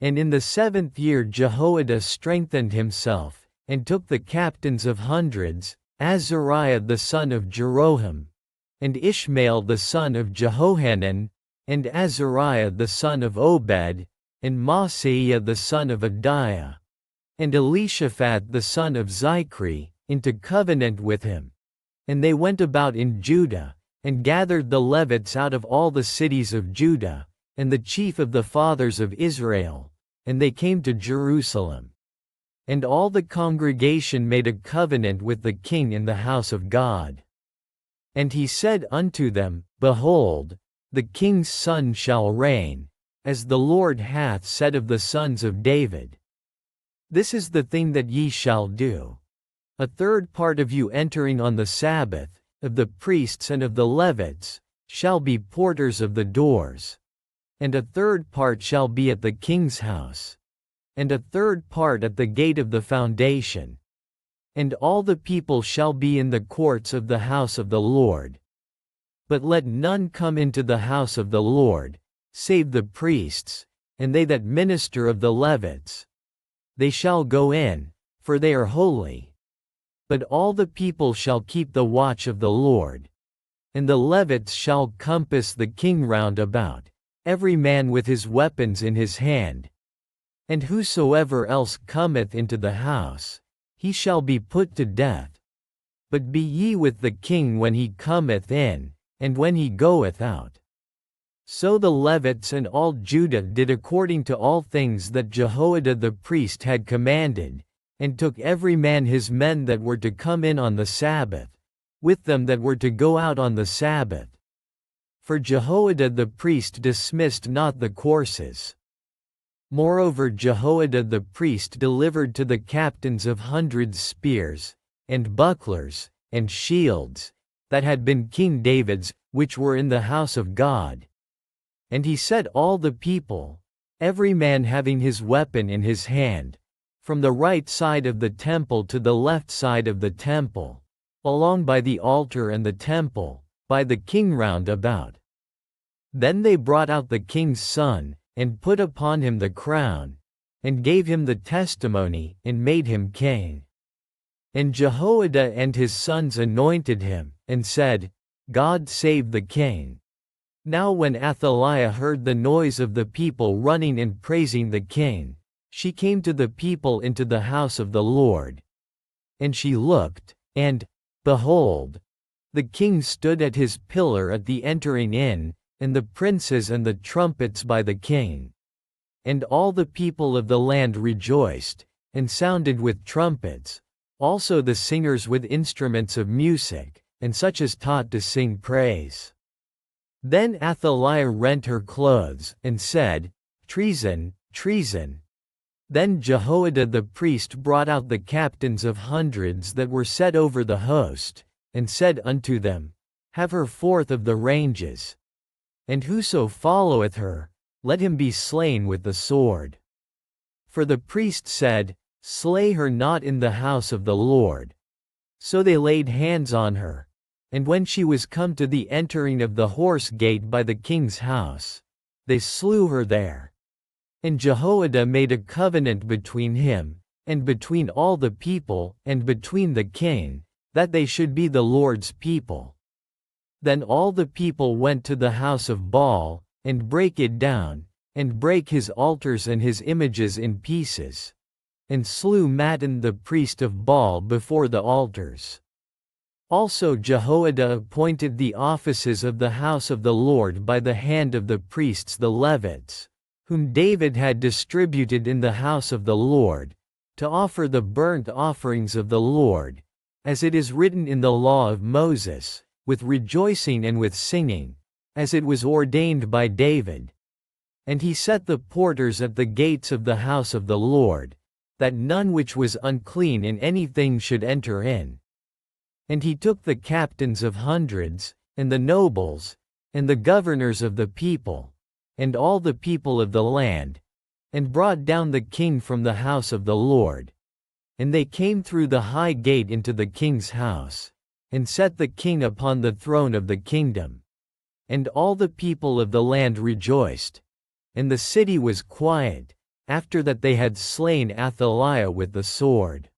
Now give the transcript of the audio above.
And in the 7th year Jehoiada strengthened himself, and took the captains of hundreds, Azariah the son of Jeroham, and Ishmael the son of Jehohanan, and Azariah the son of Obed, and Maaseiah the son of Adiah, and Elishaphat the son of Zichri, into covenant with him. And they went about in Judah, and gathered the Levites out of all the cities of Judah, and the chief of the fathers of Israel, and they came to Jerusalem. And all the congregation made a covenant with the king in the house of God. And he said unto them, Behold, the king's son shall reign, as the Lord hath said of the sons of David. This is the thing that ye shall do. A third part of you entering on the Sabbath, of the priests and of the Levites, shall be porters of the doors. And a third part shall be at the king's house. And a third part at the gate of the foundation. And all the people shall be in the courts of the house of the Lord. But let none come into the house of the Lord, save the priests, and they that minister of the Levites. They shall go in, for they are holy. But all the people shall keep the watch of the Lord. And the Levites shall compass the king round about, every man with his weapons in his hand. And whosoever else cometh into the house, he shall be put to death. But be ye with the king when he cometh in, and when he goeth out. So the Levites and all Judah did according to all things that Jehoiada the priest had commanded, and took every man his men that were to come in on the Sabbath, with them that were to go out on the Sabbath. For Jehoiada the priest dismissed not the courses. Moreover Jehoiada the priest delivered to the captains of hundreds spears, and bucklers, and shields, that had been King David's, which were in the house of God. And he set all the people, every man having his weapon in his hand, from the right side of the temple to the left side of the temple, along by the altar and the temple, by the king round about. Then they brought out the king's son, and put upon him the crown, and gave him the testimony, and made him king. And Jehoiada and his sons anointed him, and said, God save the king. Now when Athaliah heard the noise of the people running and praising the king, she came to the people into the house of the Lord. And she looked, and, behold, the king stood at his pillar at the entering in, and the princes and the trumpets by the king. And all the people of the land rejoiced, and sounded with trumpets, also the singers with instruments of music, and such as taught to sing praise. Then Athaliah rent her clothes, and said, Treason, treason. Then Jehoiada the priest brought out the captains of hundreds that were set over the host, and said unto them, Have her forth of the ranges. And whoso followeth her, let him be slain with the sword. For the priest said, Slay her not in the house of the Lord. So they laid hands on her. And when she was come to the entering of the horse gate by the king's house, they slew her there. And Jehoiada made a covenant between him, and between all the people, and between the king, that they should be the Lord's people. Then all the people went to the house of Baal, and brake it down, and brake his altars and his images in pieces, and slew Mattan the priest of Baal before the altars. Also Jehoiada appointed the offices of the house of the Lord by the hand of the priests the Levites, whom David had distributed in the house of the Lord, to offer the burnt offerings of the Lord, as it is written in the law of Moses, with rejoicing and with singing, as it was ordained by David. And he set the porters at the gates of the house of the Lord, that none which was unclean in anything should enter in. And he took the captains of hundreds, and the nobles, and the governors of the people, and all the people of the land, and brought down the king from the house of the Lord. And they came through the high gate into the king's house, and set the king upon the throne of the kingdom. And all the people of the land rejoiced. And the city was quiet, after that they had slain Athaliah with the sword.